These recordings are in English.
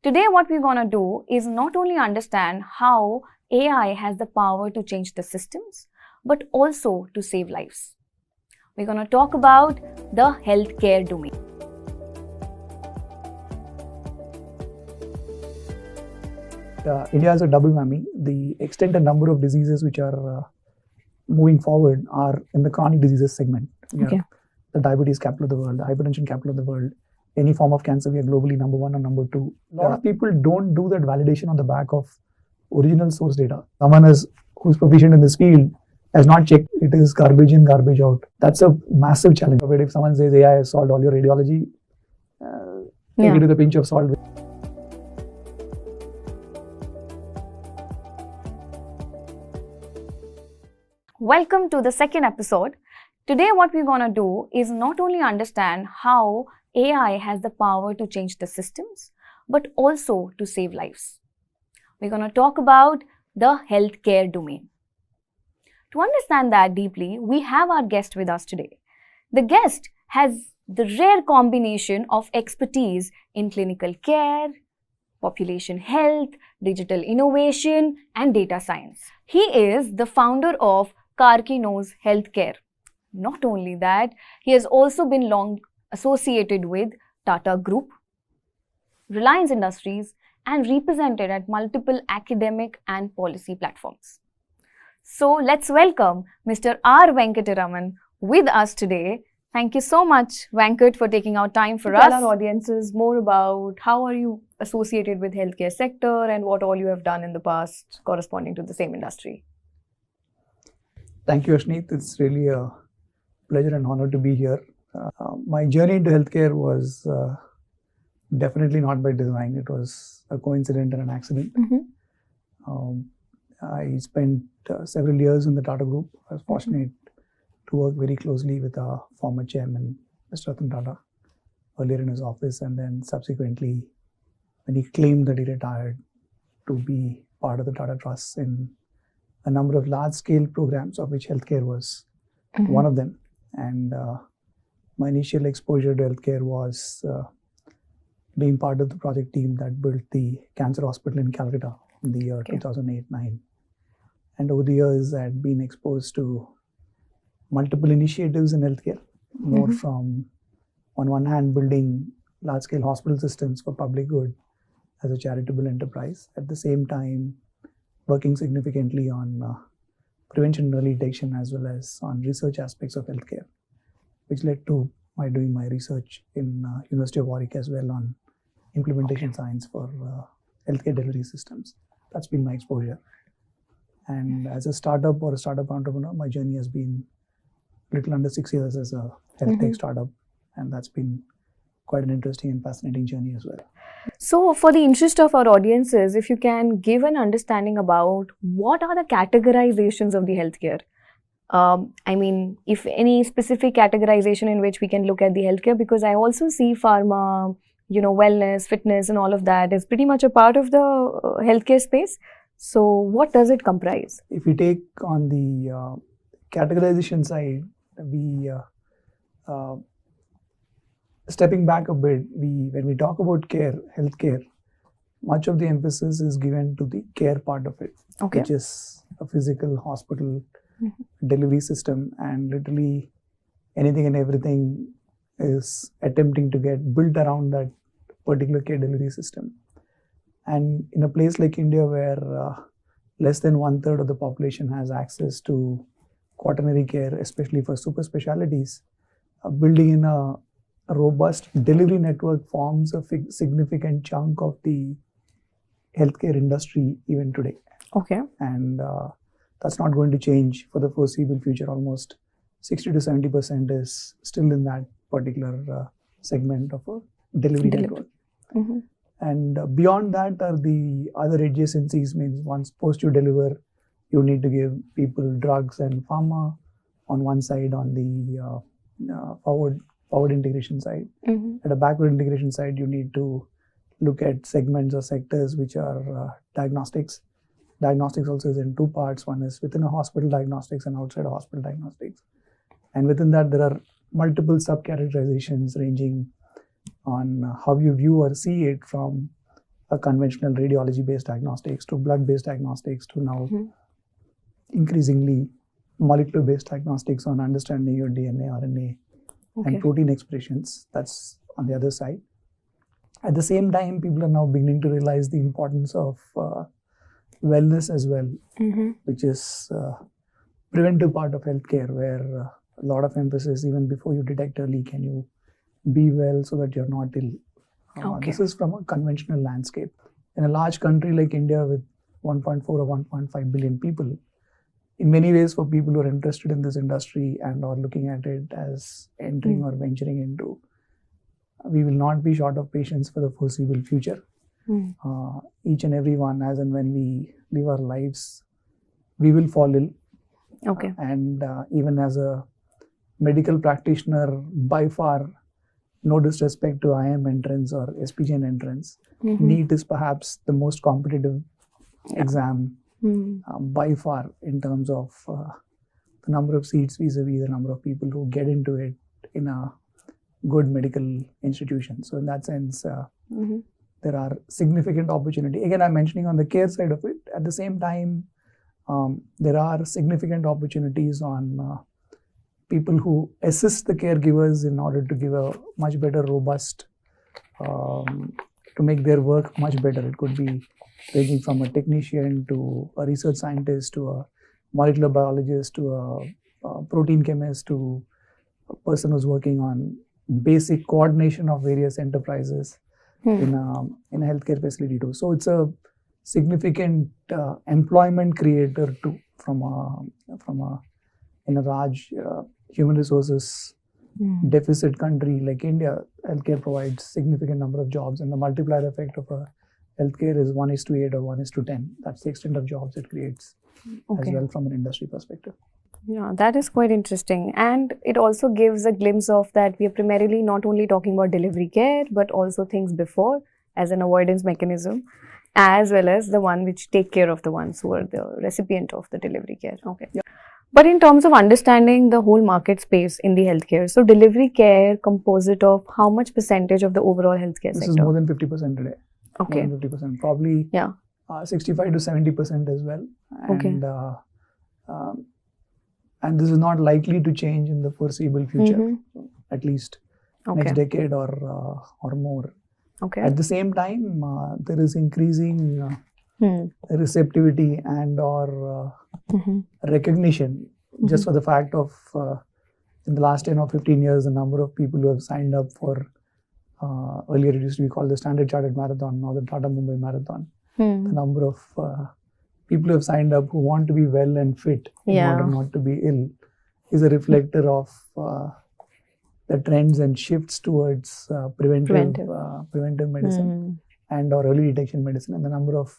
Today, what we're going to do is not only understand how AI has the power to change the systems, but also to save lives. We're going to talk about the healthcare domain. India has a double whammy. The extent and number of diseases which are moving forward are in the chronic diseases segment. Okay. The diabetes capital of the world, the hypertension capital of the world. Any form of cancer, we are globally number 1 or number 2. A lot of people don't do that validation on the back of original source data. Someone who's proficient in this field has not checked. It is garbage in, garbage out. That's a massive challenge. But if someone says AI has solved all your radiology, take it with a pinch of salt. Welcome to the second episode. Today, what we're going to do is not only understand how AI has the power to change the systems, but also to save lives. We're going to talk about the healthcare domain. To understand that deeply, we have our guest with us today. The guest has the rare combination of expertise in clinical care, population health, digital innovation, and data science. He is the founder of Karkinos Healthcare. Not only that, he has also been long associated with Tata Group, Reliance Industries, and represented at multiple academic and policy platforms. So let's welcome Mr. R. Venkatraman with us today. Thank you so much, Venkat, for taking out time for us. Tell our audiences more about how are you associated with healthcare sector and what all you have done in the past corresponding to the same industry. Thank you, Ashneet. It's really a pleasure and honor to be here. My journey into healthcare was definitely not by design. It was a coincidence and an accident. I spent several years in the Tata Group. I was fortunate to work very closely with our former chairman, Mr. Ratan Tata, earlier in his office, and then subsequently, when he claimed that he retired, to be part of the Tata Trust in a number of large-scale programs, of which healthcare was one of them. And my initial exposure to healthcare was being part of the project team that built the cancer hospital in Calcutta in the year 2008-9. And over the years, I had been exposed to multiple initiatives in healthcare, more from, on one hand, building large-scale hospital systems for public good as a charitable enterprise. At the same time, working significantly on prevention and early detection as well as on research aspects of healthcare, which led to my doing my research in University of Warwick as well on implementation science for healthcare delivery systems. That's been my exposure. And as a startup or a startup entrepreneur, my journey has been a little under 6 years as a health tech startup, and that's been quite an interesting and fascinating journey as well. So, for the interest of our audiences, if you can give an understanding about what are the categorizations of the healthcare? I mean, if any specific categorization in which we can look at the healthcare, because I also see pharma, wellness, fitness, and all of that is pretty much a part of the healthcare space. So, what does it comprise? If we take on the categorization side, we stepping back a bit, when we talk about care, healthcare, much of the emphasis is given to the care part of it, which is a physical hospital delivery system, and literally anything and everything is attempting to get built around that particular care delivery system. And in a place like India, where less than 1/3 of the population has access to quaternary care, especially for super specialties, building in a robust delivery network forms a significant chunk of the healthcare industry even today. And that's not going to change for the foreseeable future. Almost 60 to 70% is still in that particular segment of a delivery network. And beyond that are the other adjacencies. Means once post you deliver, you need to give people drugs and pharma on one side, on the forward integration side. At a backward integration side, you need to look at segments or sectors which are diagnostics. Diagnostics also is in two parts. One is within a hospital diagnostics and outside a hospital diagnostics. And within that, there are multiple subcategorizations ranging on how you view or see it, from a conventional radiology-based diagnostics to blood-based diagnostics to now increasingly molecular-based diagnostics on understanding your DNA, RNA, and protein expressions. That's on the other side. At the same time, people are now beginning to realize the importance of wellness as well, which is preventive part of healthcare, where a lot of emphasis, even before you detect early, can you be well so that you're not ill. This is from a conventional landscape. In a large country like India with 1.4 or 1.5 billion people, in many ways for people who are interested in this industry and are looking at it as entering or venturing into, we will not be short of patients for the foreseeable future. Each and every one, as and when we live our lives, we will fall ill. And even as a medical practitioner, by far, no disrespect to IIM entrance or SPJIMR entrance, NEET is perhaps the most competitive exam by far in terms of the number of seats vis-a-vis the number of people who get into it in a good medical institution. So in that sense, there are significant opportunity. Again, I'm mentioning on the care side of it. At the same time, there are significant opportunities on people who assist the caregivers in order to give a much better, robust, to make their work much better. It could be ranging from a technician to a research scientist to a molecular biologist to a protein chemist to a person who's working on basic coordination of various enterprises in a healthcare facility too. So it's a significant employment creator too in a large human resources deficit country like India. Healthcare provides significant number of jobs, and the multiplier effect of a healthcare is 1:8 or 1:10. That's the extent of jobs it creates as well from an industry perspective. Yeah, that is quite interesting. And it also gives a glimpse of that we are primarily not only talking about delivery care, but also things before as an avoidance mechanism, as well as the one which take care of the ones who are the recipient of the delivery care. But in terms of understanding the whole market space in the healthcare, so delivery care composite of how much percentage of the overall healthcare sector? This is more than 50% today. More than 50%, probably 65 to 70% as well. And this is not likely to change in the foreseeable future, at least next decade or more. At the same time, there is increasing receptivity and or recognition just for the fact of in the last 10 or 15 years, the number of people who have signed up for earlier it used to be called the Standard Chartered Marathon, now the Tata Mumbai Marathon. The number of people who have signed up who want to be well and fit in order not to be ill is a reflector of the trends and shifts towards preventive medicine and or early detection medicine, and the number of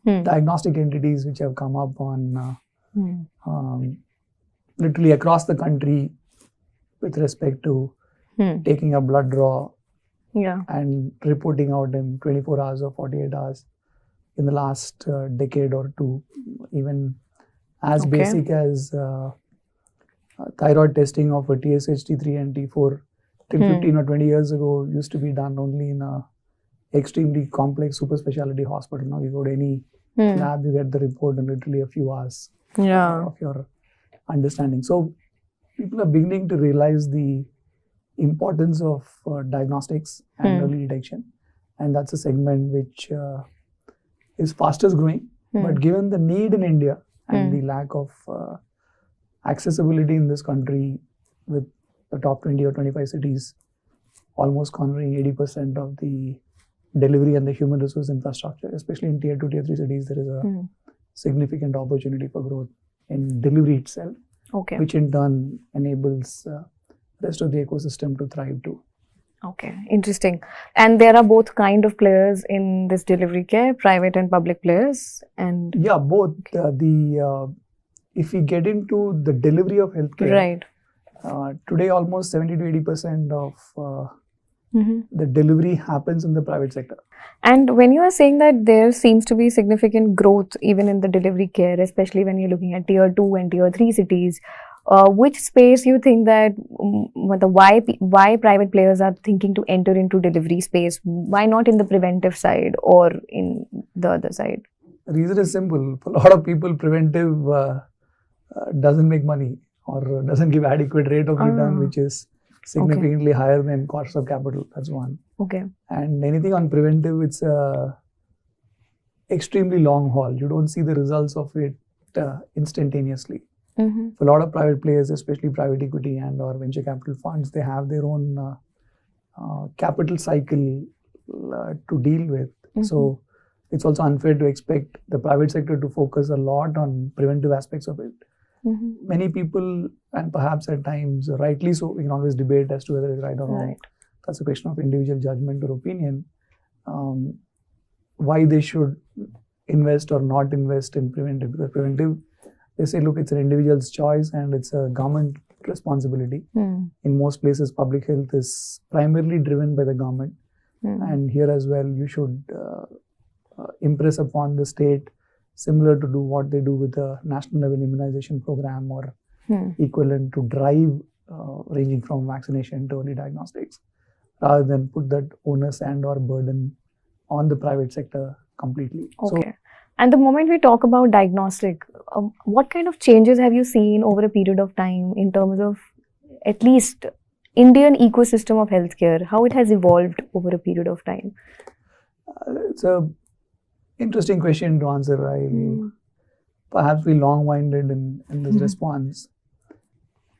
diagnostic entities which have come up on literally across the country with respect to taking a blood draw and reporting out in 24 hours or 48 hours in the last decade or two. Even as basic as thyroid testing of a TSH, T3 and T4 till 15 or 20 years ago used to be done only in a extremely complex super specialty hospital. Now you go to any lab, you get the report in literally a few hours of your understanding. So people are beginning to realize the importance of diagnostics and early detection, and that's a segment which is fastest growing. But given the need in India and the lack of accessibility in this country, with the top 20 or 25 cities almost cornering 80% of the delivery and the human resource infrastructure, especially in tier 2, tier 3 cities, there is a significant opportunity for growth in delivery itself, which in turn enables rest of the ecosystem to thrive too. Interesting. And there are both kind of players in this delivery care, private and public players, and both. If we get into the delivery of healthcare, today almost 70 to 80% of the delivery happens in the private sector. And when you are saying that there seems to be significant growth even in the delivery care, especially when you're looking at tier 2 and tier 3 cities, which space you think that why private players are thinking to enter into delivery space? Why not in the preventive side or in the other side? The reason is simple. For a lot of people, preventive doesn't make money or doesn't give adequate rate of return, which is significantly higher than cost of capital. That's one. Okay. And anything on preventive, it's extremely long haul. You don't see the results of it instantaneously. For a lot of private players, especially private equity and or venture capital funds, they have their own capital cycle to deal with. So it's also unfair to expect the private sector to focus a lot on preventive aspects of it. Many people, and perhaps at times rightly so, we can always debate as to whether it's right or wrong. That's a question of individual judgment or opinion. Why they should invest or not invest in preventive. Because preventive, they say, look, it's an individual's choice and it's a government responsibility. In most places, public health is primarily driven by the government. And here as well, you should impress upon the state, similar to do what they do with the national level immunization program or equivalent to drive ranging from vaccination to early diagnostics, rather than put that onus and or burden on the private sector completely. Okay. And the moment we talk about diagnostic, what kind of changes have you seen over a period of time in terms of at least Indian ecosystem of healthcare, how it has evolved over a period of time? It's a interesting question to answer. I'll perhaps be long-winded in this response.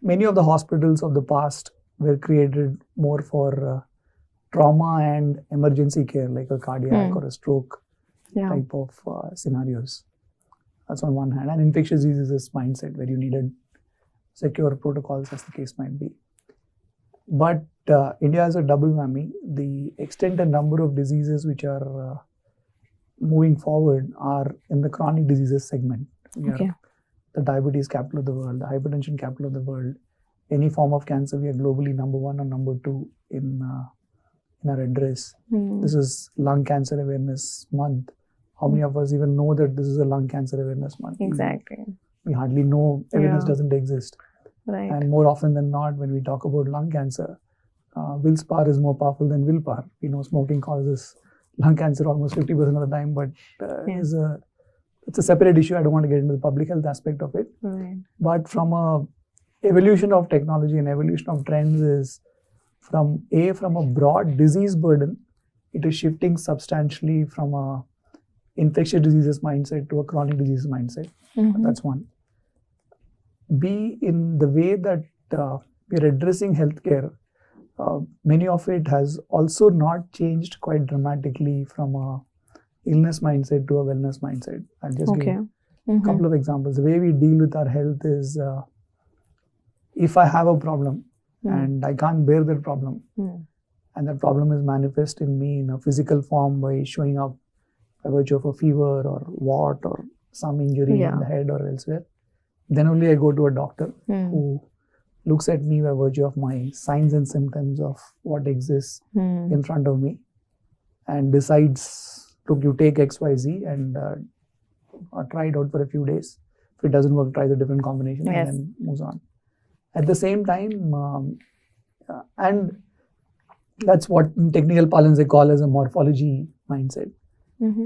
Many of the hospitals of the past were created more for trauma and emergency care, like a cardiac or a stroke type of scenarios. That's on one hand. And infectious diseases mindset, where you needed secure protocols, as the case might be. But India has a double whammy. The extent and number of diseases which are moving forward are in the chronic diseases segment. We are the diabetes capital of the world, the hypertension capital of the world. Any form of cancer, we are globally number 1 or number 2 in our address. This is Lung Cancer Awareness Month. How many of us even know that this is a Lung Cancer Awareness Month? Exactly. We hardly know. Evidence doesn't exist. Right. And more often than not, when we talk about lung cancer, willpower is more powerful than willpower. We know smoking causes lung cancer almost 50% of the time, but it's a separate issue. I don't want to get into the public health aspect of it. But from a evolution of technology and evolution of trends is from a broad disease burden, it is shifting substantially from a infectious diseases mindset to a chronic disease mindset. That's one. B, in the way that we're addressing healthcare, many of it has also not changed quite dramatically from a illness mindset to a wellness mindset. I'll just give a couple of examples. The way we deal with our health is, if I have a problem and I can't bear that problem, and that problem is manifest in me in a physical form by showing up by virtue of a fever or what or some injury in the head or elsewhere, then only I go to a doctor who looks at me by virtue of my signs and symptoms of what exists in front of me and decides, look, you take XYZ and try it out for a few days. If it doesn't work, try the different combination and then moves on. At the same time, and that's what in technical parlance they call as a morphology mindset.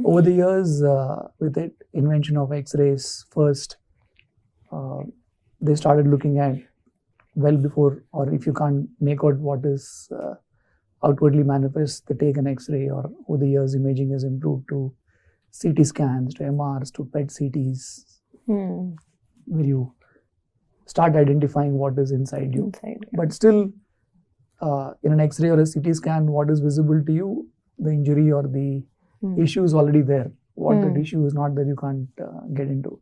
Over the years, with it, invention of X-rays first, they started looking at, well before, or if you can't make out what is outwardly manifest, they take an X-ray, or over the years imaging has improved to CT scans, to MRs, to PET CTs, where you start identifying what is inside you. But still, in an X-ray or a CT scan, what is visible to you, the injury or the issue is already there. What that issue is not there, you can't get into.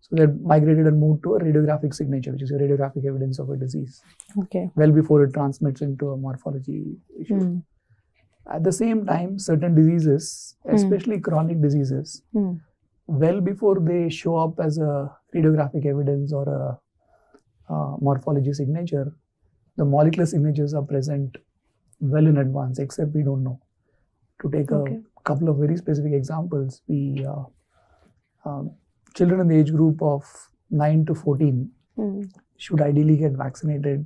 So they migrated and moved to a radiographic signature, which is a radiographic evidence of a disease. Well before it transmits into a morphology issue. At the same time, certain diseases, especially chronic diseases, well before they show up as a radiographic evidence or a morphology signature, the molecular signatures are present well in advance, except we don't know. To take a couple of very specific examples, we children in the age group of 9 to 14 should ideally get vaccinated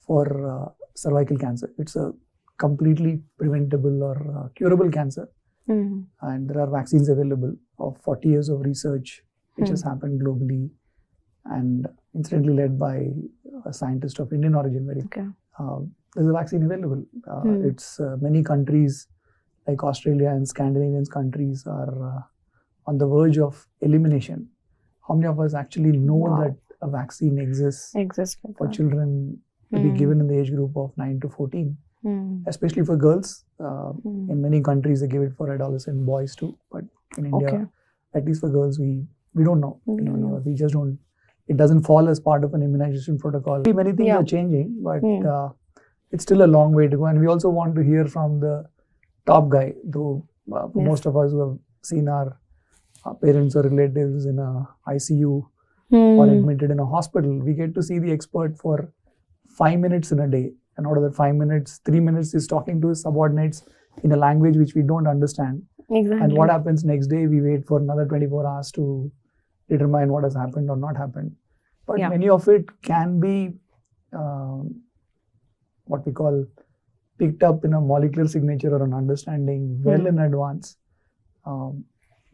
for cervical cancer. It's a completely preventable or curable cancer. And there are vaccines available of 40 years of research which has happened globally and incidentally led by a scientist of Indian origin. There's a vaccine available. It's many countries like Australia and Scandinavian countries are on the verge of elimination. How many of us actually know that a vaccine exists for children to be given in the age group of 9 to 14? Especially for girls. In many countries, they give it for adolescent boys too. But in India, at least for girls, we don't know. We just don't. It doesn't fall as part of an immunization protocol. Many things are changing, but it's still a long way to go. And we also want to hear from the top guy, though most of us who have seen our parents or relatives in a ICU or admitted in a hospital, we get to see the expert for 5 minutes in a day. And out of that 5 minutes, 3 minutes is talking to his subordinates in a language which we don't understand. And what happens next day, we wait for another 24 hours to determine what has happened or not happened. But many of it can be what we call picked up in a molecular signature or an understanding well in advance.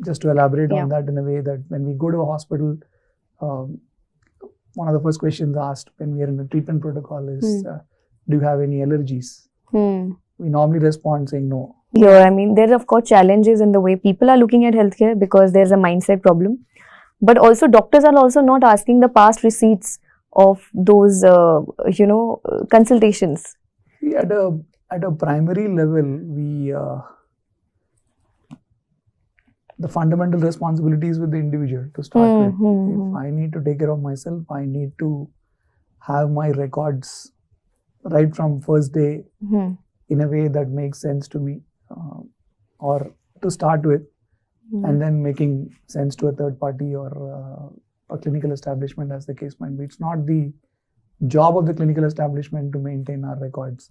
Just to elaborate on that in a way that when we go to a hospital, one of the first questions asked when we are in a treatment protocol is, do you have any allergies? We normally respond saying no. I mean, there are of course challenges in the way people are looking at healthcare because there's a mindset problem. But also doctors are also not asking the past receipts of those, consultations. At a primary level, the fundamental responsibility is with the individual to start with. If I need to take care of myself, I need to have my records right from first day in a way that makes sense to me, or to start with, and then making sense to a third party or a clinical establishment, as the case might be. It's not the job of the clinical establishment to maintain our records.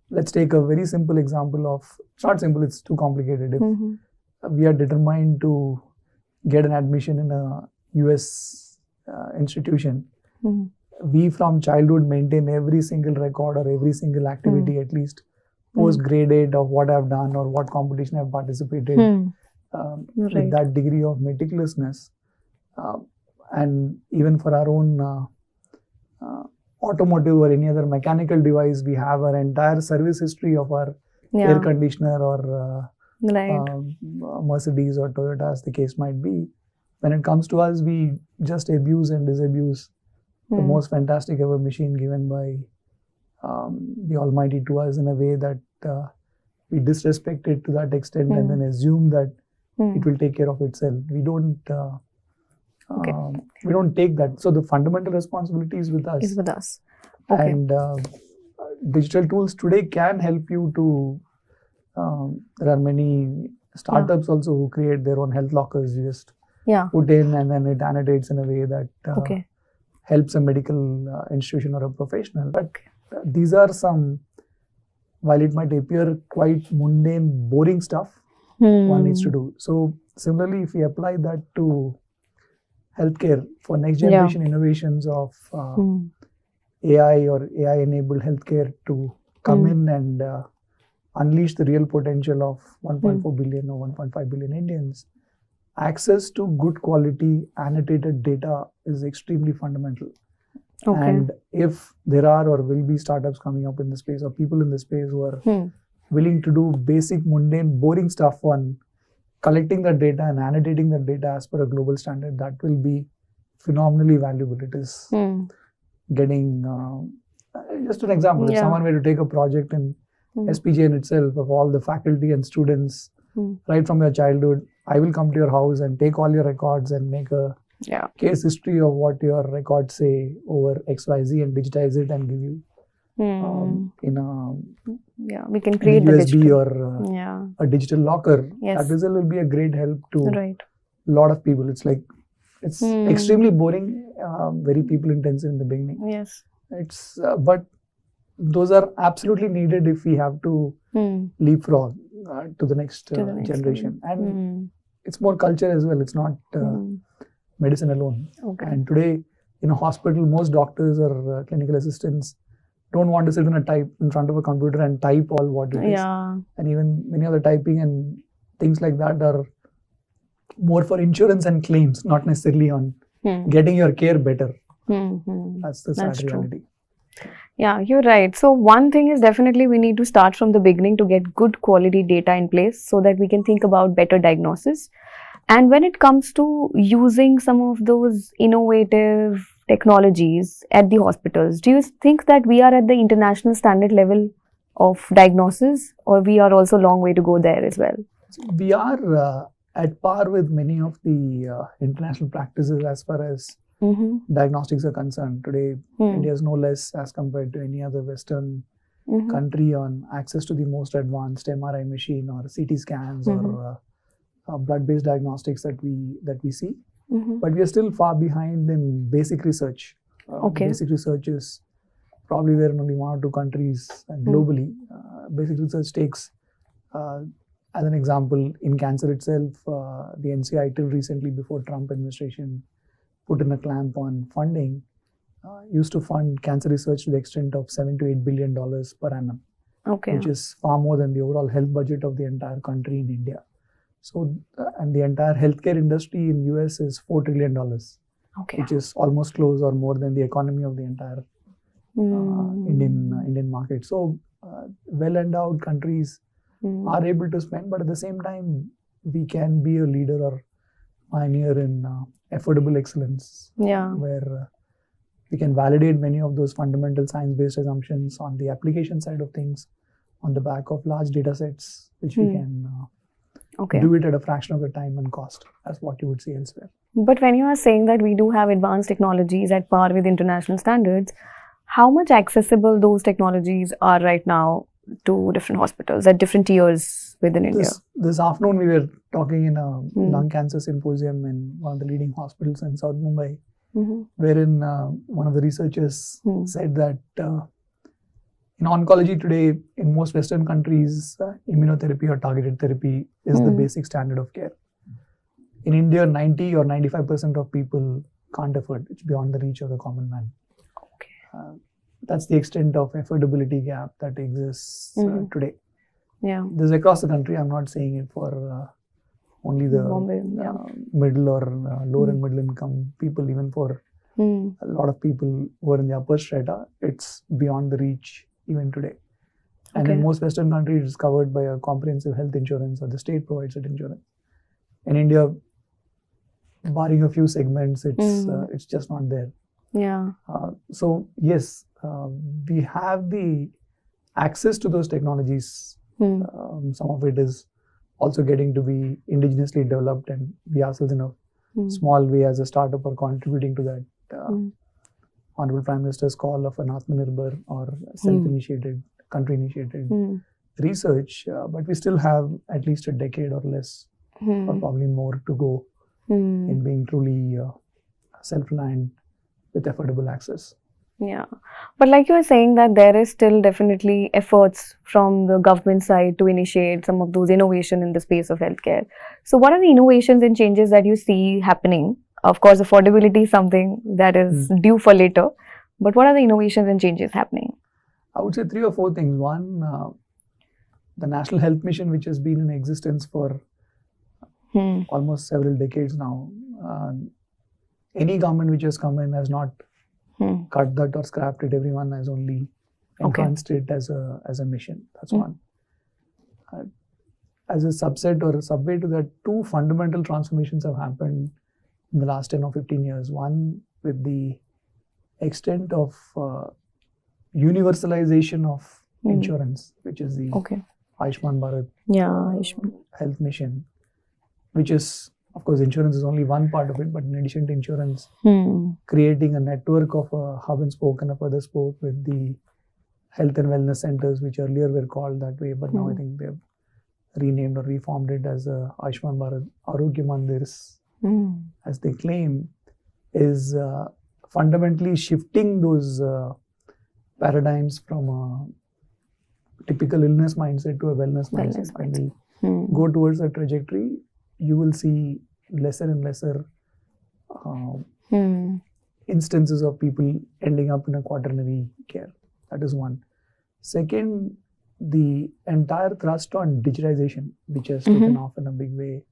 Let's take a very simple example of, it's not simple, it's too complicated. If we are determined to get an admission in a US institution, we from childhood maintain every single record or every single activity, at least post grade 8 of what I've done or what competition I've participated with that degree of meticulousness. And even for our own automotive or any other mechanical device, we have our entire service history of our air conditioner or Mercedes or Toyota, as the case might be. When it comes to us, we just abuse and disabuse the most fantastic ever machine given by the Almighty to us in a way that we disrespect it to that extent and then assume that it will take care of itself. We don't take that. So the fundamental responsibility is with us. And digital tools today can help you to. There are many startups also who create their own health lockers. You just put in and then it annotates in a way that helps a medical institution or a professional. But these are some, while it might appear quite mundane, boring stuff, one needs to do. So similarly, if we apply that to healthcare for next generation innovations of AI or AI-enabled healthcare to come in and unleash the real potential of 1.4 billion or 1.5 billion Indians, access to good quality annotated data is extremely fundamental. And if there are or will be startups coming up in the space or people in the space who are willing to do basic, mundane, boring stuff on collecting that data and annotating that data as per a global standard, that will be phenomenally valuable. It is getting, just an example, if someone were to take a project in SPJIMR itself of all the faculty and students right from your childhood, I will come to your house and take all your records and make a case history of what your records say over XYZ and digitize it and give you in a we can create USB or a digital locker. That result will be a great help to a lot of people. It's like, it's extremely boring, very people intensive in the beginning. It's but those are absolutely needed if we have to leapfrog to the next generation. And it's more culture as well. It's not medicine alone. And today, in a hospital, most doctors or clinical assistants don't want to sit in front of a computer and type all what it is. And even many of the typing and things like that are more for insurance and claims, not necessarily on getting your care better. That's the sad reality. Yeah, you're right. So one thing is definitely we need to start from the beginning to get good quality data in place so that we can think about better diagnosis. And when it comes to using some of those innovative technologies at the hospitals, do you think that we are at the international standard level of diagnosis, or we are also a long way to go there as well? We are at par with many of the international practices as far as diagnostics are concerned. Today, India is no less as compared to any other Western country on access to the most advanced MRI machine or CT scans or blood-based diagnostics that we see. But we are still far behind in basic research. Basic research is probably there in only 1 or 2 countries globally. Basic research takes, as an example, in cancer itself, the NCI till recently, before Trump administration put in a clamp on funding, used to fund cancer research to the extent of $7 to $8 billion per annum, which is far more than the overall health budget of the entire country in India. So, and the entire healthcare industry in US is $4 trillion, which is almost close or more than the economy of the entire Indian market. So, well-endowed countries are able to spend, but at the same time, we can be a leader or pioneer in affordable excellence, where we can validate many of those fundamental science-based assumptions on the application side of things on the back of large data sets, which we can do it at a fraction of the time and cost as what you would see elsewhere. But when you are saying that we do have advanced technologies at par with international standards, how much accessible those technologies are right now to different hospitals at different tiers within India? This afternoon we were talking in a lung cancer symposium in one of the leading hospitals in South Mumbai, wherein one of the researchers said that in oncology today, in most Western countries, immunotherapy or targeted therapy is the basic standard of care. In India, 90 or 95% of people can't afford it. It's beyond the reach of the common man. That's the extent of affordability gap that exists today. This is across the country. I'm not saying it for only the middle or lower and middle income people. Even for a lot of people who are in the upper strata, it's beyond the reach even today. And in most Western countries, it's covered by a comprehensive health insurance, or the state provides that insurance. In India, barring a few segments, it's just not there. So yes, we have the access to those technologies. Some of it is also getting to be indigenously developed, and we ourselves in a small way as a startup are contributing to that. Honorable Prime Minister's call of an Atmanirbhar or self-initiated, country-initiated research, but we still have at least a decade or less, or probably more to go in being truly self-reliant with affordable access. But like you were saying that there is still definitely efforts from the government side to initiate some of those innovation in the space of healthcare. So what are the innovations and changes that you see happening? Of course, affordability is something that is due for later, but what are the innovations and changes happening? I would say 3 or 4 things. One, the National Health Mission, which has been in existence for almost several decades now. Any government which has come in has not cut that or scrapped it. Everyone has only enhanced it as a mission. That's one. As a subset or a subway to that, 2 fundamental transformations have happened in the last 10 or 15 years. One, with the extent of universalization of insurance, which is the Ayushman Bharat health mission, which is, of course, insurance is only one part of it, but in addition to insurance, creating a network of a hub and spoke and a further spoke with the health and wellness centers, which earlier were called that way, but now I think they've renamed or reformed it as Ayushman Bharat Arogya Mandirs, as they claim, is fundamentally shifting those paradigms from a typical illness mindset to a wellness mindset. When we go towards that trajectory, you will see lesser and lesser instances of people ending up in a quaternary care. That is one. Second, the entire thrust on digitization, which has taken off in a big way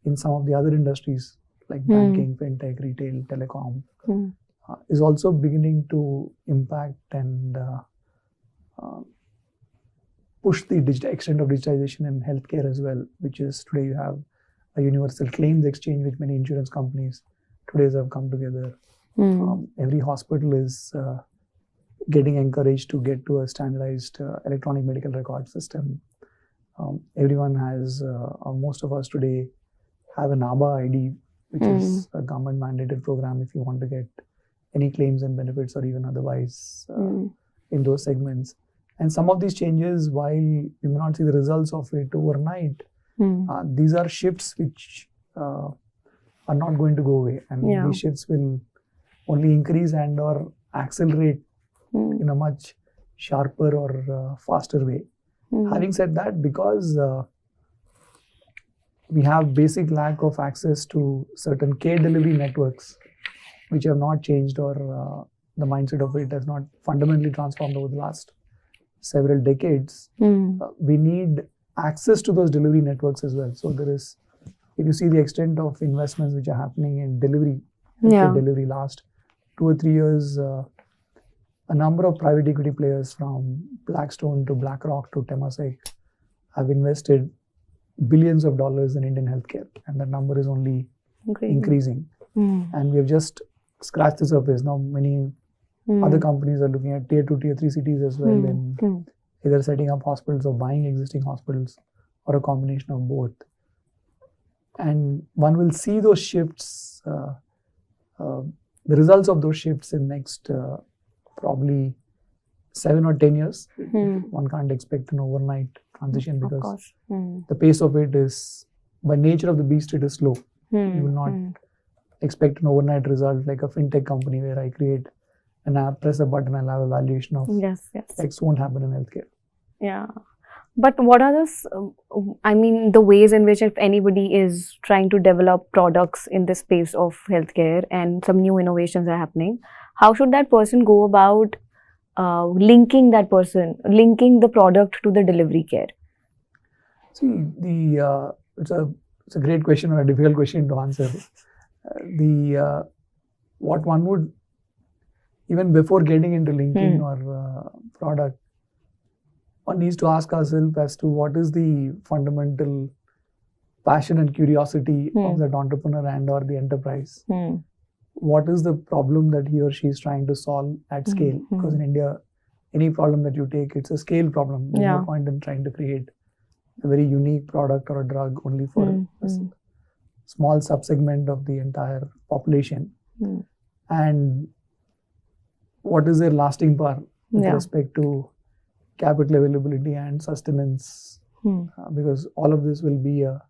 in some of the other industries like banking, fintech, retail, telecom, is also beginning to impact and push the extent of digitization in healthcare as well, which is today you have a universal claims exchange with many insurance companies. Today have come together. Every hospital is getting encouraged to get to a standardized electronic medical record system. Everyone has, most of us today have an ABA ID, which is a government mandated program if you want to get any claims and benefits or even otherwise in those segments. And some of these changes, while you may not see the results of it overnight, these are shifts which are not going to go away. And these shifts will only increase and or accelerate in a much sharper or faster way. Having said that, because we have basic lack of access to certain care delivery networks, which have not changed or the mindset of it has not fundamentally transformed over the last several decades, we need access to those delivery networks as well. So there is, if you see the extent of investments which are happening in delivery, delivery last 2 or 3 years, a number of private equity players from Blackstone to BlackRock to Temasek have invested billions of dollars in Indian healthcare, and that number is only increasing. And we have just scratched the surface. Now many other companies are looking at tier 2, tier 3 cities as well, and either setting up hospitals or buying existing hospitals or a combination of both. And one will see those shifts, the results of those shifts in next probably 7 or 10 years. One can't expect an overnight transition because the pace of it is, by nature of the beast, it is slow. You will not expect an overnight result like a fintech company where I create an app, press a button, I'll have a valuation of X. Won't happen in healthcare. Yeah. But what are the ways in which, if anybody is trying to develop products in this space of healthcare and some new innovations are happening, how should that person go about linking the product to the delivery care? See, it's a great question or a difficult question to answer. What one would, even before getting into linking or product, one needs to ask ourselves as to what is the fundamental passion and curiosity of that entrepreneur and or the enterprise. What is the problem that he or she is trying to solve at scale? Because in India, any problem that you take, it's a scale problem. There's no point in trying to create a very unique product or a drug only for a small subsegment of the entire population. And what is their lasting power with respect to capital availability and sustenance? Because all of this will be a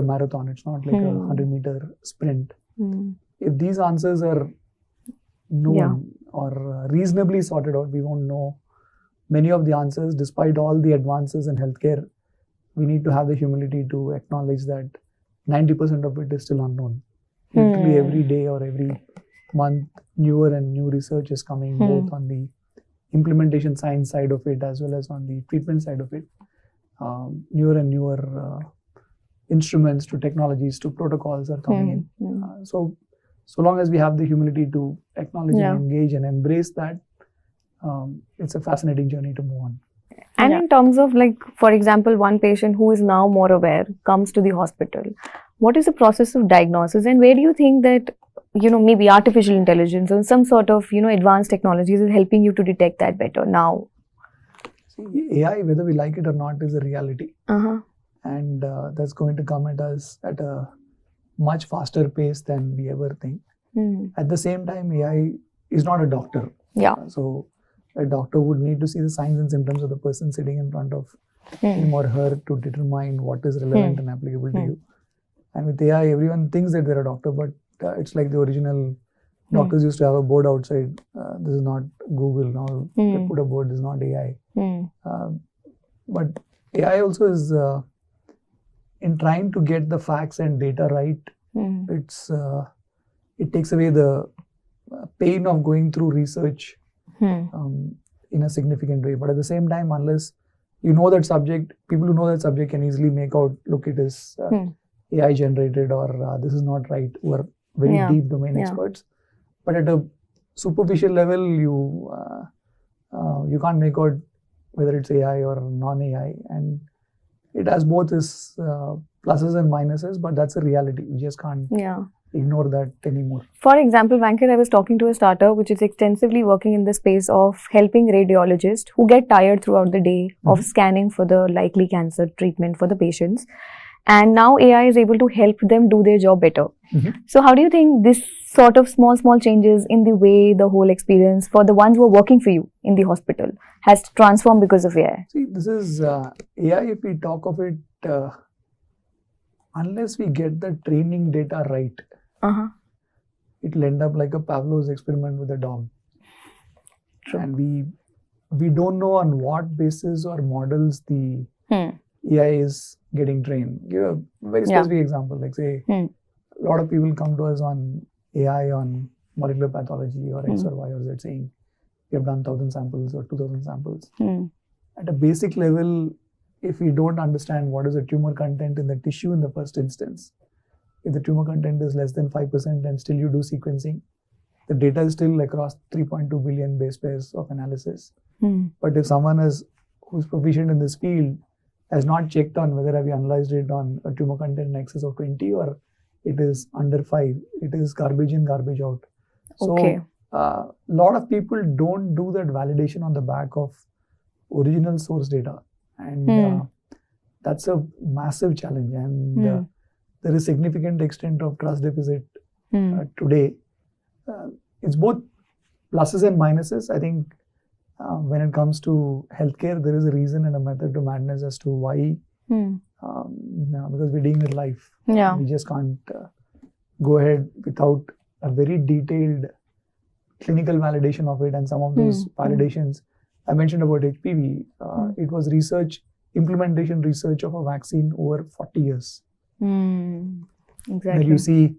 marathon. It's not like a 100-meter sprint. If these answers are known or reasonably sorted out, we won't know many of the answers. Despite all the advances in healthcare, we need to have the humility to acknowledge that 90% of it is still unknown. Literally every day or every month, newer and new research is coming both on the implementation science side of it as well as on the treatment side of it. Newer and newer instruments to technologies to protocols are coming in. So long as we have the humility to acknowledge and engage and embrace that, it's a fascinating journey to move on. And in terms of, like, for example, one patient who is now more aware comes to the hospital, what is the process of diagnosis, and where do you think that, maybe artificial intelligence or some sort of, advanced technologies is helping you to detect that better now? See, AI, whether we like it or not, is a reality. And that's going to come at us at a much faster pace than we ever think. At the same time, AI is not a doctor. So a doctor would need to see the signs and symptoms of the person sitting in front of him or her to determine what is relevant and applicable to you. And with AI, everyone thinks that they're a doctor, but it's like the original doctors used to have a board outside. This is not Google. Now they put a board, this is not AI. But AI also is, in trying to get the facts and data right, it takes away the pain of going through research in a significant way. But at the same time, unless you know that subject, people who know that subject can easily make out, look, it is AI generated, or this is not right, who are very deep domain experts. But at a superficial level, you can't make out whether it's AI or non-AI, and it has both its pluses and minuses, but that's a reality. We just can't ignore that anymore. For example, Venkat, I was talking to a startup which is extensively working in the space of helping radiologists who get tired throughout the day of scanning for the likely cancer treatment for the patients. And now AI is able to help them do their job better. So how do you think this sort of small changes in the way the whole experience for the ones who are working for you in the hospital has transformed because of AI? See, this is AI, if we talk of it, unless we get the training data right, it'll end up like a Pavlov's experiment with a dog. True. And we don't know on what basis or models the AI is getting trained. Give a very specific example, like say, a lot of people come to us on AI on molecular pathology or X or Y or Z, saying we have done 1,000 samples or 2,000 samples. At a basic level, if we don't understand what is the tumor content in the tissue in the first instance, if the tumor content is less than 5% and still you do sequencing, the data is still across 3.2 billion base pairs of analysis. But if someone who's proficient in this field has not checked on whether have you analyzed it on a tumor content in excess of 20 or it is under 5, it is garbage in, garbage out. So a lot of people don't do that validation on the back of original source data, and that's a massive challenge, and there is significant extent of trust deficit today. It's both pluses and minuses. I think when it comes to healthcare, there is a reason and a method to madness as to why, because we're dealing with life. We just can't go ahead without a very detailed clinical validation of it, and some of those validations, I mentioned about HPV, it was implementation research of a vaccine over 40 years. Exactly. That you see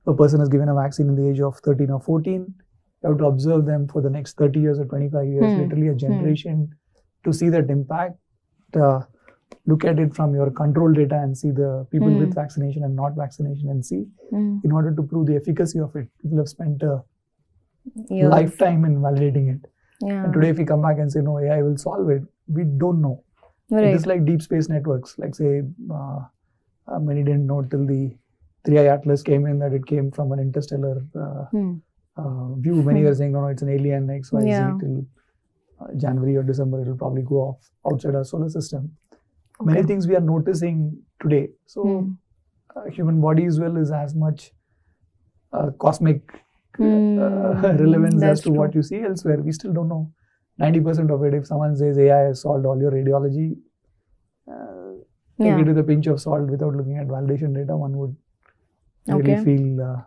a person is given a vaccine in the age of 13 or 14, you have to observe them for the next 30 years or 25 years, literally a generation, to see that impact. Look at it from your control data and see the people with vaccination and not vaccination, and see, in order to prove the efficacy of it, people have spent a lifetime in validating it. And today if we come back and say, no, AI will solve it, we don't know. It is like deep space networks, like say, many didn't know till the 3i Atlas came in that it came from an interstellar view. Many were saying, no, it's an alien XYZ till January or December, it will probably go off outside our solar system. Many things we are noticing today. So human body as well is as much cosmic relevance as to what you see elsewhere. We still don't know 90% of it. If someone says AI has solved all your radiology, take it with a pinch of salt without looking at validation data, one would really feel...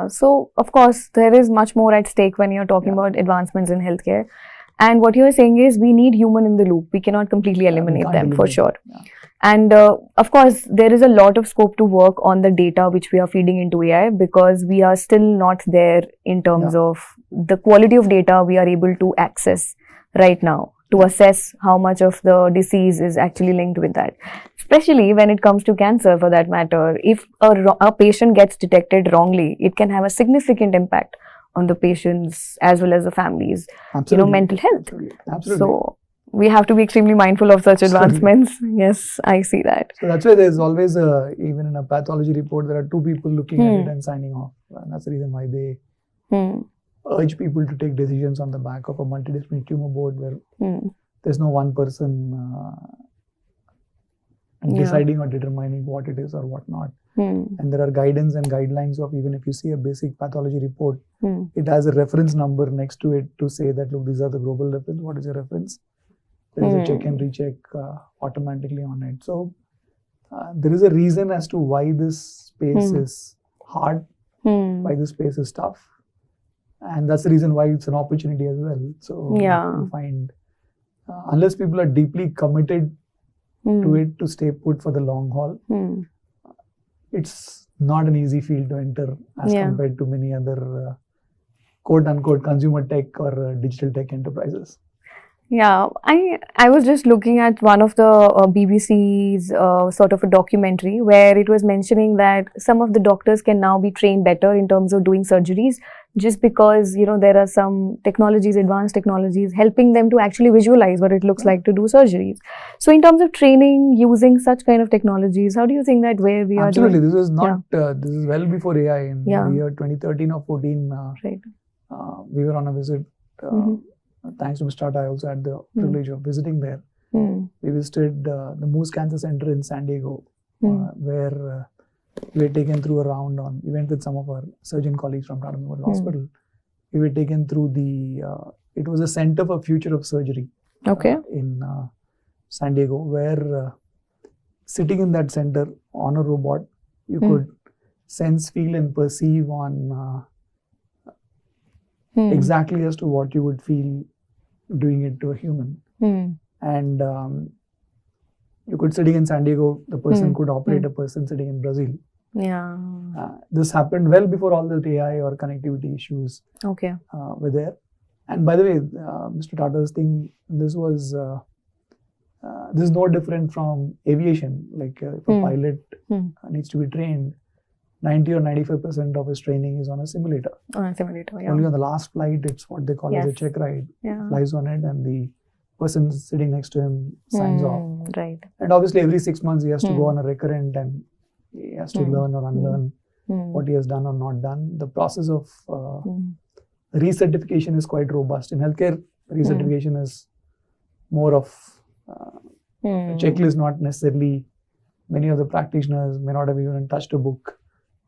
So, of course, there is much more at stake when you're talking about advancements in healthcare. And what you're saying is we need human in the loop. We cannot completely eliminate them, for sure. And of course, there is a lot of scope to work on the data which we are feeding into AI, because we are still not there in terms of the quality of data we are able to access right now to assess how much of the disease is actually linked with that. Especially when it comes to cancer, for that matter. If a patient gets detected wrongly, it can have a significant impact on the patients as well as the families, mental health. Absolutely. So we have to be extremely mindful of such advancements. Yes, I see that. So that's why there's always even in a pathology report, there are two people looking at it and signing off. And that's the reason why they urge people to take decisions on the back of a multidisciplinary tumor board where there's no one person deciding or determining what it is or what not. And there are guidance and guidelines of, even if you see a basic pathology report, it has a reference number next to it to say that, look, these are the global reference. What is your reference? There is a check and recheck automatically on it. So there is a reason as to why this space is hard, why this space is tough. And that's the reason why it's an opportunity as well. So you find, unless people are deeply committed to it, to stay put for the long haul, it's not an easy field to enter as compared to many other quote-unquote consumer tech or digital tech enterprises. Yeah, I was just looking at one of the BBC's sort of a documentary where it was mentioning that some of the doctors can now be trained better in terms of doing surgeries, just because, you know, there are some technologies, advanced technologies, helping them to actually visualize what it looks like to do surgeries. So in terms of training using such kind of technologies, how do you think that where we are doing? Absolutely, this is not, this is well before AI. In the year 2013 or 14, we were on a visit. Thanks to Mr. Tata, I also had the privilege of visiting there. We visited the Moose Cancer Center in San Diego, where we were taken through a round on, we went with some of our surgeon colleagues from Tata Memorial Hospital. We were taken through the, it was a center for future of surgery in San Diego, where sitting in that center on a robot, you could sense, feel and perceive on exactly as to what you would feel doing it to a human. And you could, sitting in San Diego, the person could operate a person sitting in Brazil. This happened well before all the AI or connectivity issues were there. And by the way, Mr. Tata's thing, this was this is no different from aviation. Like if a pilot needs to be trained, 90 or 95% of his training is on a simulator. Only on the last flight, it's what they call as a check ride. Flies on it, and the person sitting next to him signs off. And obviously, every 6 months, he has to go on a recurrent, and he has to learn or unlearn what he has done or not done. The process of recertification is quite robust. In healthcare, recertification is more of a checklist, not necessarily. Many of the practitioners may not have even touched a book.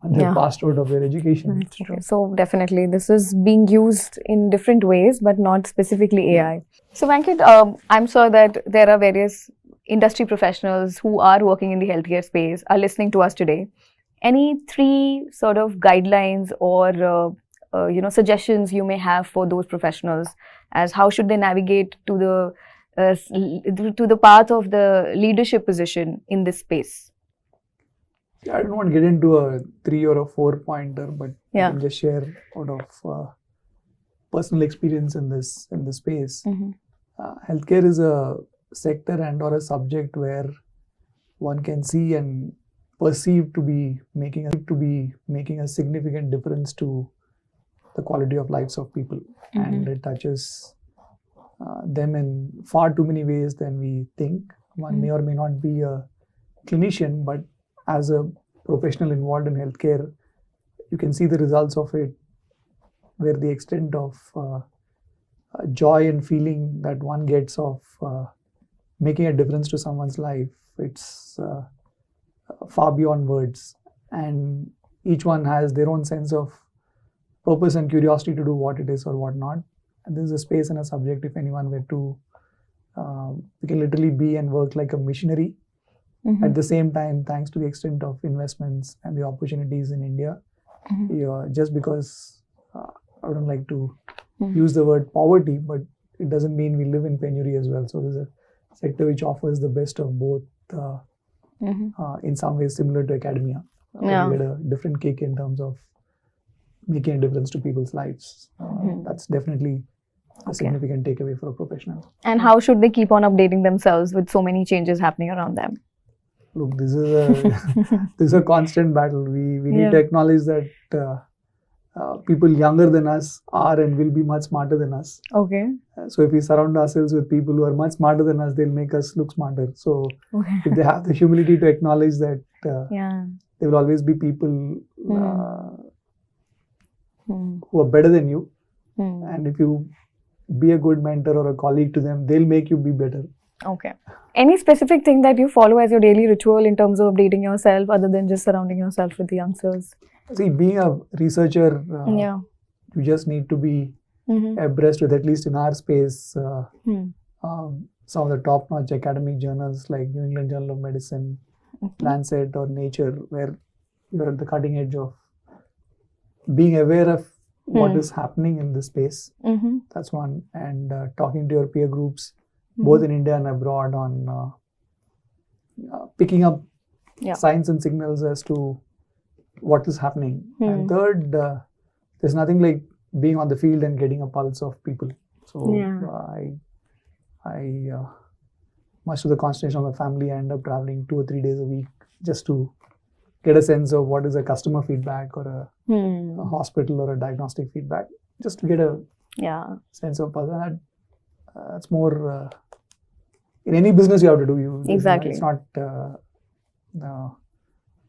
And they're passed out of their education. So definitely this is being used in different ways, but not specifically AI. So Venkat, I'm sure that there are various industry professionals who are working in the healthcare space are listening to us today. Any 3 sort of guidelines or suggestions you may have for those professionals as how should they navigate to the path of the leadership position in this space? I don't want to get into a 3 or a 4 pointer, but I can just share out of personal experience in this space. Healthcare is a sector and or a subject where one can see and perceive to be making a significant difference to the quality of lives of people, and it touches them in far too many ways than we think. One may or may not be a clinician, but as a professional involved in healthcare, you can see the results of it, where the extent of joy and feeling that one gets of making a difference to someone's life, it's far beyond words. And each one has their own sense of purpose and curiosity to do what it is or what not. And this is a space and a subject, if anyone were to, we can literally be and work like a missionary. At the same time, thanks to the extent of investments and the opportunities in India, just because I don't like to use the word poverty, but it doesn't mean we live in penury as well. So there's a sector which offers the best of both, in some ways similar to academia. We get a different kick in terms of making a difference to people's lives. That's definitely a significant takeaway for a professional. And how should they keep on updating themselves with so many changes happening around them? Look, this is a constant battle. We need to acknowledge that people younger than us are and will be much smarter than us. So if we surround ourselves with people who are much smarter than us, they'll make us look smarter. So if they have the humility to acknowledge that there will always be people who are better than you, and if you be a good mentor or a colleague to them, they'll make you be better. Any specific thing that you follow as your daily ritual in terms of updating yourself, other than just surrounding yourself with the youngsters? See, being a researcher, you just need to be abreast with, at least in our space, some of the top-notch academic journals like New England Journal of Medicine, Lancet or Nature, where you're at the cutting edge of being aware of what is happening in this space. That's one. And talking to your peer groups, both in India and abroad, on picking up signs and signals as to what is happening. And third, there's nothing like being on the field and getting a pulse of people. So I much to the consternation of my family, I end up traveling 2 or 3 days a week just to get a sense of what is a customer feedback or a hospital or a diagnostic feedback, just to get a sense of pulse. And that's more in any business you have to do. Exactly. It's not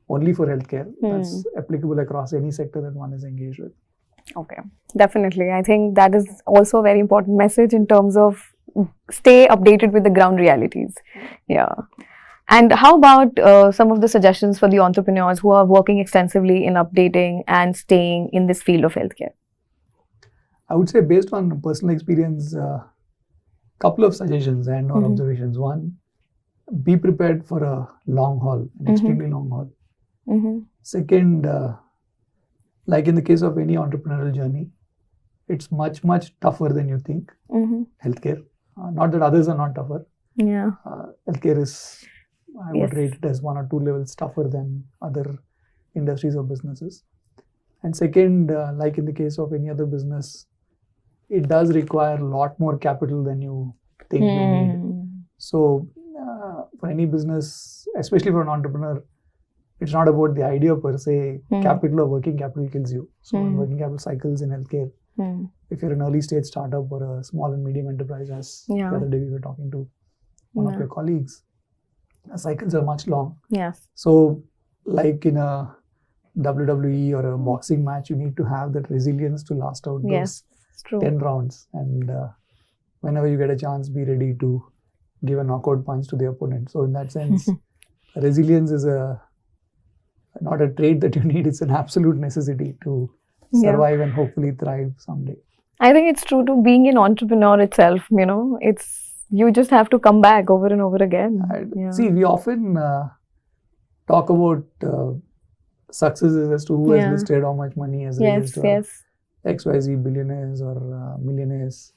only for healthcare. That's applicable across any sector that one is engaged with. Okay, definitely. I think that is also a very important message in terms of stay updated with the ground realities. Yeah. And how about some of the suggestions for the entrepreneurs who are working extensively in updating and staying in this field of healthcare? I would say, based on personal experience, couple of suggestions and or observations. One, be prepared for a long haul, an extremely long haul. Second, like in the case of any entrepreneurial journey, it's much, much tougher than you think. Healthcare. Not that others are not tougher. Yeah. Healthcare is, I would rate it as 1 or 2 levels tougher than other industries or businesses. And second, like in the case of any other business, it does require a lot more capital than you think you need. So for any business, especially for an entrepreneur, it's not about the idea per se. Capital or working capital kills you. So working capital cycles in healthcare, if you're an early stage startup or a small and medium enterprise, as the other day we were talking to one of your colleagues, the cycles are much long. Yes. So like in a WWE or a boxing match, you need to have that resilience to last out those 10 rounds. And whenever you get a chance, be ready to give a knockout punch to the opponent. So in that sense, resilience is not a trait that you need. It's an absolute necessity to survive and hopefully thrive someday. I think it's true to being an entrepreneur itself. You know, you just have to come back over and over again. See, we often talk about successes as to who has listed how much money has raised, or XYZ billionaires or millionaires,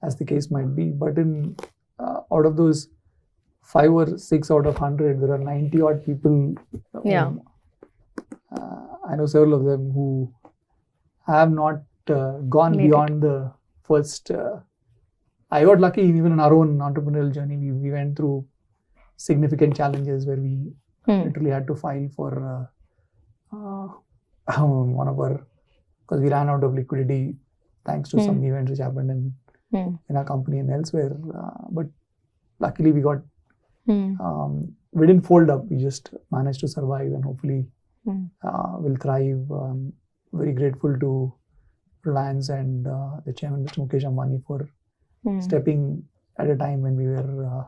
as the case might be. But in out of those 5 or 6 out of 100, there are 90 odd people. I know several of them who have not gone beyond the first. I got lucky even in our own entrepreneurial journey. We went through significant challenges where we literally had to file for one of our, because we ran out of liquidity thanks to some events which happened in our company and elsewhere. But luckily we got, we didn't fold up. We just managed to survive and hopefully will thrive. Very grateful to Reliance and the chairman, Mr. Mukesh Ambani, for stepping at a time when we were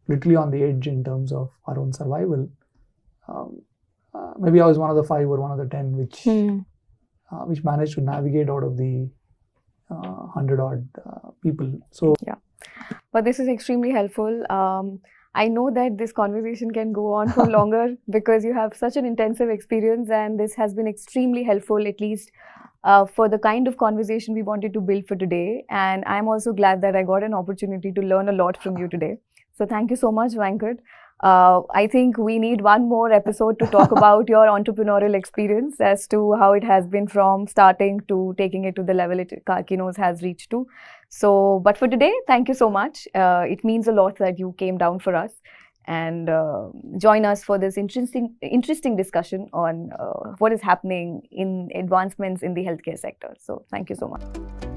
literally on the edge in terms of our own survival. Maybe I was one of the 5 or one of the 10 which managed to navigate out of the 100 odd people. So but this is extremely helpful. I know that this conversation can go on for longer because you have such an intensive experience, and this has been extremely helpful, at least for the kind of conversation we wanted to build for today. And I'm also glad that I got an opportunity to learn a lot from you today. So thank you so much, Venkat. I think we need one more episode to talk about your entrepreneurial experience as to how it has been from starting to taking it to the level Karkinos has reached to. So, but for today, thank you so much. It means a lot that you came down for us and join us for this interesting discussion on what is happening in advancements in the healthcare sector. So, thank you so much.